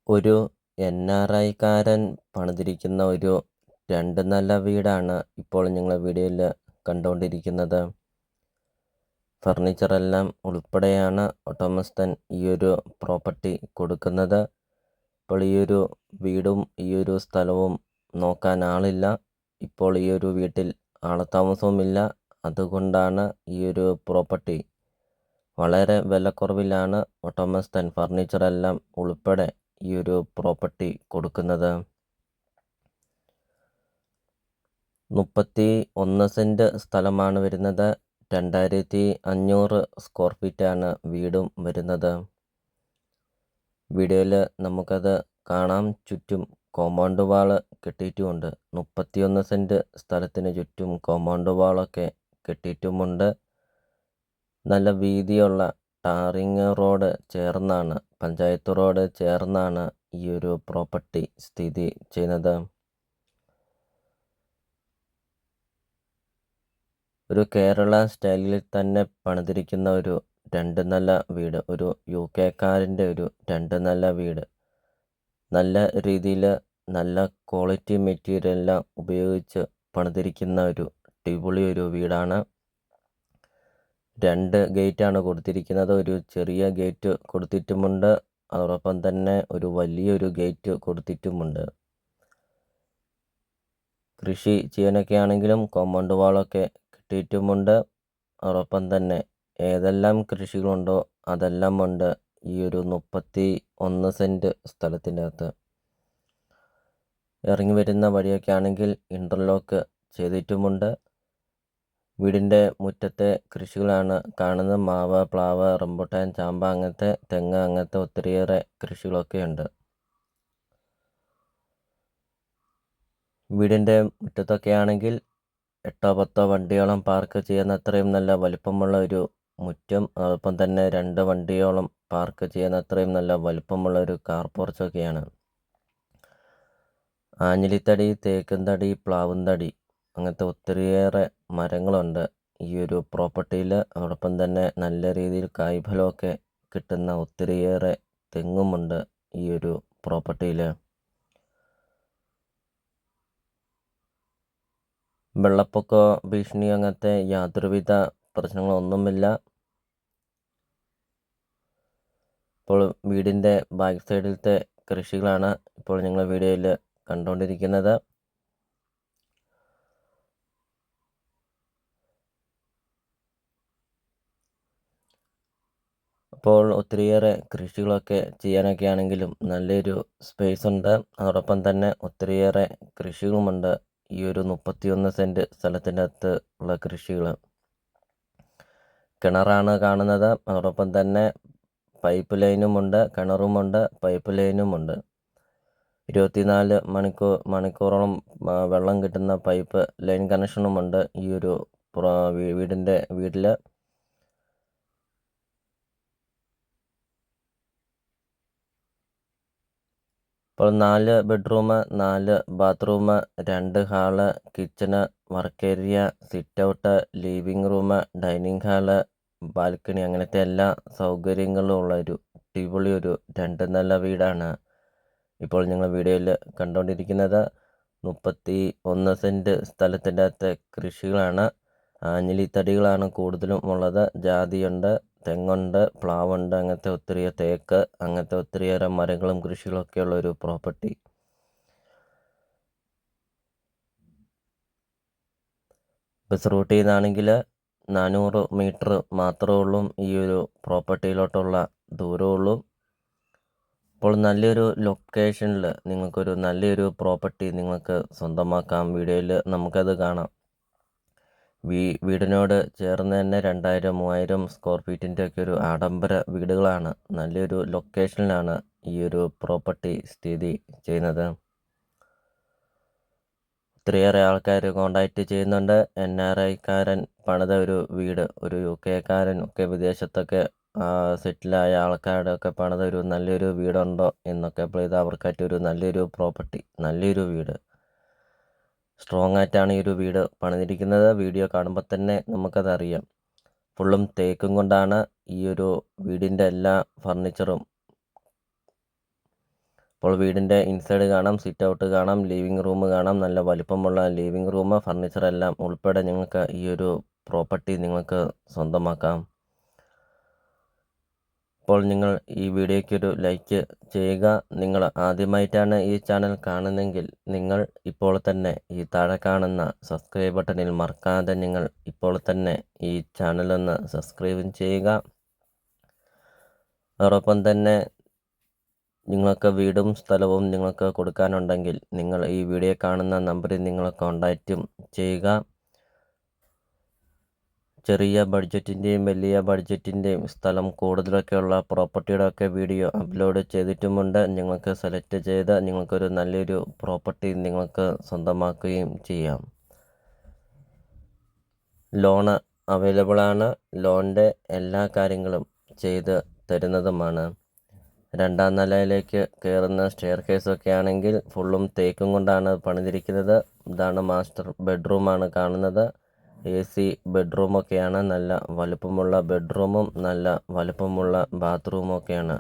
ഒരു NRIക്കാരൻ പണിതിരിക്കുന്ന ഒരു 2 നില വീടാണ് ഇപ്പോൾ നിങ്ങൾ വീഡിയോയിൽ കണ്ടുകൊണ്ടിരിക്കുന്നത്. ഫർണിച്ചറെല്ലാം ഉൾപ്പെടെയാണ് ഉടമസ്ഥൻ ഈ ഒരു പ്രോപ്പർട്ടി കൊടുക്കുന്നത്. ഇപ്പോൾ ഈ ഒരു വീടും ഈ ഒരു സ്ഥലവും നോക്കാൻ ആളില്ല. ഇപ്പോൾ ഈ ഒരു വീട്ടിൽ ആളത്താമസവുമില്ല. അതുകൊണ്ടാണ് ഈ ഒരു പ്രോപ്പർട്ടി വളരെ വിലക്കുറവിലാണ് ഉടമസ്ഥൻ ഫർണിച്ചറെല്ലാം ഉൾപ്പെടെ ഈ ഒരു പ്രോപ്പർട്ടി കൊടുക്കുന്നത്. 31 സെൻറ്റ് സ്ഥലമാണ് വരുന്നത്. 2500 സ്ക്വയർ ഫീറ്റാണ് വീടും വരുന്നത്. വീഡിയോയിൽ നമുക്കത് കാണാം. ചുറ്റും കോമ്പൗണ്ട് വാള് കെട്ടിയിട്ടുമുണ്ട്. 31 സെൻറ്റ് സ്ഥലത്തിന് ചുറ്റും കോമ്പൗണ്ട് വാളൊക്കെ കെട്ടിയിട്ടുമുണ്ട്. നല്ല വീതിയുള്ള ടാറിങ് റോഡ് ചേർന്നാണ്, പഞ്ചായത്ത് റോഡ് ചേർന്നാണ് ഈ ഒരു പ്രോപ്പർട്ടി സ്ഥിതി ചെയ്യുന്നത്. ഒരു കേരള സ്റ്റൈലിൽ തന്നെ പണിതിരിക്കുന്ന ഒരു 2 നില വീട്, ഒരു UK-കാരൻ്റെ ഒരു 2 നില വീട്. നല്ല രീതിയിൽ നല്ല ക്വാളിറ്റി മെറ്റീരിയലെല്ലാം ഉപയോഗിച്ച് പണിതിരിക്കുന്ന ഒരു അടിപൊളി ഒരു വീടാണ്. 2 ഗേറ്റാണ് കൊടുത്തിരിക്കുന്നത്. ഒരു ചെറിയ ഗേറ്റ് കൊടുത്തിട്ടുമുണ്ട്. അതോടൊപ്പം തന്നെ ഒരു വലിയൊരു ഗേറ്റ് കൊടുത്തിട്ടുമുണ്ട്. കൃഷി ചെയ്യാനൊക്കെ ആണെങ്കിലും കോമ്പൗണ്ട് വാളൊക്കെ കെട്ടിയിട്ടുമുണ്ട്. അതോടൊപ്പം തന്നെ ഏതെല്ലാം കൃഷികളുണ്ടോ അതെല്ലാം ഉണ്ട് ഈ ഒരു 31 സെൻറ്റ് സ്ഥലത്തിൻ്റെ അകത്ത്. ഇറങ്ങി വരുന്ന വഴിയൊക്കെ ആണെങ്കിൽ ഇൻ്റർലോക്ക് ചെയ്തിട്ടുമുണ്ട്. വീടിൻ്റെ മുറ്റത്തെ കൃഷികളാണ് കാണുന്നത്. മാവ്, പ്ലാവ്, റംബുട്ടാൻ, ചാമ്പ, അങ്ങനത്തെ തെങ്ങ്, അങ്ങനത്തെ ഒത്തിരിയേറെ കൃഷികളൊക്കെയുണ്ട്. വീടിൻ്റെ മുറ്റത്തൊക്കെ ആണെങ്കിൽ 8-10 വണ്ടിയോളം പാർക്ക് ചെയ്യുന്ന അത്രയും നല്ല വലിപ്പമുള്ള ഒരു മുറ്റം. അതോടൊപ്പം തന്നെ 2 വണ്ടിയോളം പാർക്ക് ചെയ്യുന്ന അത്രയും നല്ല വലിപ്പമുള്ള ഒരു കാർ പോർച്ചൊക്കെയാണ്. ആഞ്ഞിലിത്തടി, തേക്കും തടി, പ്ലാവും തടി, അങ്ങനത്തെ ഒത്തിരിയേറെ മരങ്ങളുണ്ട് ഈ ഒരു പ്രോപ്പർട്ടിയിൽ. അതോടൊപ്പം തന്നെ നല്ല രീതിയിൽ കായ്ഫലമൊക്കെ കിട്ടുന്ന ഒത്തിരിയേറെ തെങ്ങുമുണ്ട് ഈ ഒരു പ്രോപ്പർട്ടിയിൽ. വെള്ളപ്പൊക്ക ഭീഷണി അങ്ങനത്തെ യാതൊരുവിധ പ്രശ്നങ്ങളൊന്നുമില്ല. ഇപ്പോൾ വീടിൻ്റെ ബാക്ക് സൈഡിലത്തെ കൃഷികളാണ് ഇപ്പോൾ നിങ്ങൾ വീഡിയോയിൽ കണ്ടുകൊണ്ടിരിക്കുന്നത്. അപ്പോൾ ഒത്തിരിയേറെ കൃഷികളൊക്കെ ചെയ്യാനൊക്കെ ആണെങ്കിലും നല്ലൊരു സ്പേസ് ഉണ്ട്. അതോടൊപ്പം തന്നെ ഒത്തിരിയേറെ കൃഷികളുമുണ്ട് ഈ ഒരു 31 സെൻറ്റ് സ്ഥലത്തിൻ്റെ അകത്ത് ഉള്ള കൃഷികൾ. കിണറാണ് കാണുന്നത്. അതോടൊപ്പം തന്നെ പൈപ്പ് ലൈനുമുണ്ട്, കിണറുമുണ്ട്, പൈപ്പ് ലൈനുമുണ്ട്. 24 മണിക്കൂറോളം വെള്ളം കിട്ടുന്ന പൈപ്പ് ലൈൻ കണക്ഷനുമുണ്ട് ഈ ഒരു വീട്ടിൽ. ഇപ്പോൾ 4 bedroom, 4 bathroom, 2 hall, kitchen, work area, sit out, living room, dining hall, balcony, അങ്ങനത്തെ എല്ലാ സൗകര്യങ്ങളും ഉള്ള ഒരു അടിപൊളി ഒരു 2 നില വീടാണ് ഇപ്പോൾ നിങ്ങൾ വീഡിയോയിൽ കണ്ടുകൊണ്ടിരിക്കുന്നത്. 31 സെൻറ്റ് സ്ഥലത്തിൻ്റെ അകത്തെ കൃഷികളാണ്. ആഞ്ഞിലിത്തടികളാണ് കൂടുതലും ഉള്ളത്. ജാതിയുണ്ട്, തെങ്ങുണ്ട്, പ്ലാവുണ്ട്, അങ്ങനത്തെ ഒത്തിരി തേക്ക്, അങ്ങനത്തെ ഒത്തിരിയേറെ മരങ്ങളും കൃഷികളൊക്കെ ഉള്ള ഒരു പ്രോപ്പർട്ടി. ബസ് റൂട്ടിൽ നിന്നാണെങ്കിൽ 400 മീറ്റർ മാത്രമേ ഉള്ളൂ ഈ ഒരു പ്രോപ്പർട്ടിയിലോട്ടുള്ള ദൂരമുള്ളൂ. അപ്പോൾ നല്ലൊരു ലൊക്കേഷനിൽ നിങ്ങൾക്കൊരു നല്ലൊരു പ്രോപ്പർട്ടി നിങ്ങൾക്ക് സ്വന്തമാക്കാം. വീഡിയോയിൽ നമുക്കത് കാണാം. വീടിനോട് ചേർന്ന് തന്നെ 2000-3000 സ്ക്വയർ ഫീറ്റിൻ്റെ ഒക്കെ ഒരു ആഡംബര വീടുകളാണ്. നല്ലൊരു ലൊക്കേഷനിലാണ് ഈ ഒരു പ്രോപ്പർട്ടി സ്ഥിതി ചെയ്യുന്നത്. ഒത്തിരിയേറെ ആൾക്കാർ കോണ്ടാക്റ്റ് ചെയ്യുന്നുണ്ട്. NRIക്കാരൻ പണിത ഒരു വീട്, ഒരു UK-കാരൻ ഒക്കെ വിദേശത്തൊക്കെ സെറ്റിലായ ആൾക്കാരുടെ ഒക്കെ പണിത ഒരു നല്ലൊരു വീടുണ്ടോ എന്നൊക്കെ. അപ്പോൾ ഇത് അവർക്കായിട്ടൊരു നല്ലൊരു പ്രോപ്പർട്ടി, നല്ലൊരു വീട്, സ്ട്രോങ് ആയിട്ടാണ് ഈ ഒരു വീട് പണിതിരിക്കുന്നത്. വീഡിയോ കാണുമ്പോൾ തന്നെ നമുക്കതറിയാം. ഫുള്ളും തേക്കും കൊണ്ടാണ് ഈ ഒരു വീടിൻ്റെ എല്ലാ ഫർണിച്ചറും ഇപ്പോൾ വീടിൻ്റെ ഇൻസൈഡ് കാണാം, സിറ്റ് ഔട്ട് കാണാം, ലിവിങ് റൂം കാണാം. നല്ല വലിപ്പമുള്ള ലിവിങ് റൂം, ഫർണിച്ചറെല്ലാം ഉൾപ്പെടെ നിങ്ങൾക്ക് ഈ ഒരു പ്രോപ്പർട്ടി നിങ്ങൾക്ക് സ്വന്തമാക്കാം. അപ്പോൾ നിങ്ങൾ ഈ വീഡിയോയ്ക്കൊരു ലൈക്ക് ചെയ്യുക. നിങ്ങൾ ആദ്യമായിട്ടാണ് ഈ ചാനൽ കാണുന്നതെങ്കിൽ നിങ്ങൾ ഇപ്പോൾ തന്നെ ഈ താഴെ കാണുന്ന സബ്സ്ക്രൈബ് ബട്ടണിൽ മറക്കാതെ നിങ്ങൾ ഇപ്പോൾ തന്നെ ഈ ചാനലൊന്ന് സബ്സ്ക്രൈബ് ചെയ്യുക. അതോടൊപ്പം തന്നെ നിങ്ങൾക്ക് വീടും സ്ഥലവും നിങ്ങൾക്ക് കൊടുക്കാനുണ്ടെങ്കിൽ നിങ്ങൾ ഈ വീഡിയോ കാണുന്ന നമ്പറിൽ നിങ്ങൾ കോൺടാക്റ്റും ചെയ്യുക. ചെറിയ ബഡ്ജറ്റിൻ്റെയും വലിയ ബഡ്ജറ്റിൻ്റെയും സ്ഥലം കൂടുതലൊക്കെയുള്ള പ്രോപ്പർട്ടിയുടെ ഒക്കെ വീഡിയോ അപ്ലോഡ് ചെയ്തിട്ടുമുണ്ട്. നിങ്ങൾക്ക് സെലക്ട് ചെയ്ത് നിങ്ങൾക്കൊരു നല്ലൊരു പ്രോപ്പർട്ടി നിങ്ങൾക്ക് സ്വന്തമാക്കുകയും ചെയ്യാം. ലോണ് അവൈലബിൾ ആണ്. ലോണിൻ്റെ എല്ലാ കാര്യങ്ങളും ചെയ്ത് തരുന്നതുമാണ്. രണ്ടാം നിലയിലേക്ക് കയറുന്ന സ്റ്റെയർ കേസൊക്കെ ആണെങ്കിൽ ഫുള്ളും തേക്കും കൊണ്ടാണ് പണിതിരിക്കുന്നത്. ഇതാണ് മാസ്റ്റർ ബെഡ്റൂമാണ് കാണുന്നത്. AC ബെഡ്റൂമൊക്കെയാണ്. നല്ല വലുപ്പമുള്ള ബെഡ്റൂമും നല്ല വലുപ്പമുള്ള ബാത്റൂമൊക്കെയാണ്.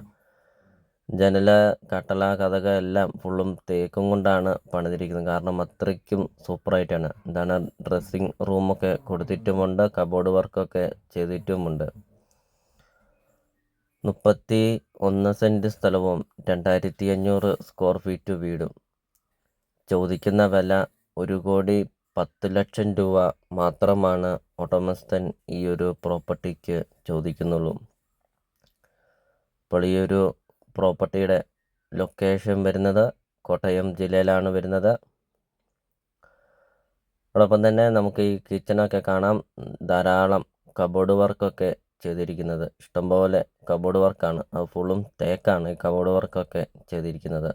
ജനല, കട്ടള, കതക എല്ലാം ഫുള്ളും തേക്കും കൊണ്ടാണ് പണിതിരിക്കുന്നത്. കാരണം അത്രയ്ക്കും സൂപ്പറായിട്ടാണ്. ഇതാണ് ഡ്രസ്സിങ് റൂമൊക്കെ കൊടുത്തിട്ടുമുണ്ട്. കബോർഡ് വർക്കൊക്കെ ചെയ്തിട്ടുമുണ്ട്. 31 സെൻറ്റ് സ്ഥലവും 2500 സ്ക്വയർ ഫീറ്റ് വീടും. ചോദിക്കുന്ന വില 1,10,00,000 രൂപ മാത്രമാണ് ഉടമസ്ഥൻ ഈ ഒരു പ്രോപ്പർട്ടിക്ക് ചോദിക്കുന്നുള്ളൂ. അപ്പോൾ ഈ ഒരു പ്രോപ്പർട്ടിയുടെ ലൊക്കേഷൻ വരുന്നത് കോട്ടയം ജില്ലയിലാണ് വരുന്നത്. അതോടൊപ്പം തന്നെ നമുക്ക് ഈ കിച്ചണൊക്കെ കാണാം. ധാരാളം കബോർഡ് വർക്കൊക്കെ ചെയ്തിരിക്കുന്നത്. ഇഷ്ടംപോലെ കബോർഡ് വർക്കാണ്. അത് ഫുള്ളും തേക്കാണ് ഈ കബോർഡ് വർക്കൊക്കെ ചെയ്തിരിക്കുന്നത്.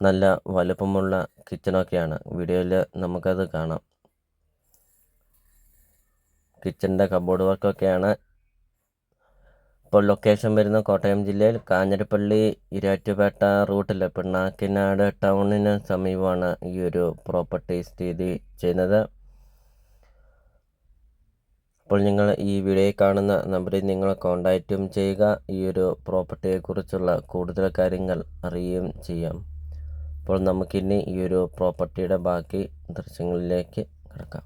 നല്ല വലുപ്പമുള്ള കിച്ചണൊക്കെയാണ്. വീഡിയോയിൽ നമുക്കത് കാണാം. കിച്ചണിൻ്റെ കബോർഡ് വർക്കൊക്കെയാണ്. ഇപ്പോൾ ലൊക്കേഷൻ വരുന്ന കോട്ടയം ജില്ലയിൽ കാഞ്ഞിരപ്പള്ളി ഇരാറ്റുപേട്ട റൂട്ടിൽ പിണ്ണാക്കിനാട് ടൗണിന് സമീപമാണ് ഈ ഒരു പ്രോപ്പർട്ടി സ്ഥിതി ചെയ്യുന്നത്. അപ്പോൾ നിങ്ങൾ ഈ വീഡിയോയിൽ കാണുന്ന നമ്പറിൽ നിങ്ങൾ കോൺടാക്റ്റും ചെയ്യുക. ഈ ഒരു പ്രോപ്പർട്ടിയെക്കുറിച്ചുള്ള കൂടുതൽ കാര്യങ്ങൾ അറിയുകയും ചെയ്യാം. അപ്പോൾ നമുക്കിനി ഈ ഒരു പ്രോപ്പർട്ടിയുടെ ബാക്കി ദൃശ്യങ്ങളിലേക്ക് കിടക്കാം.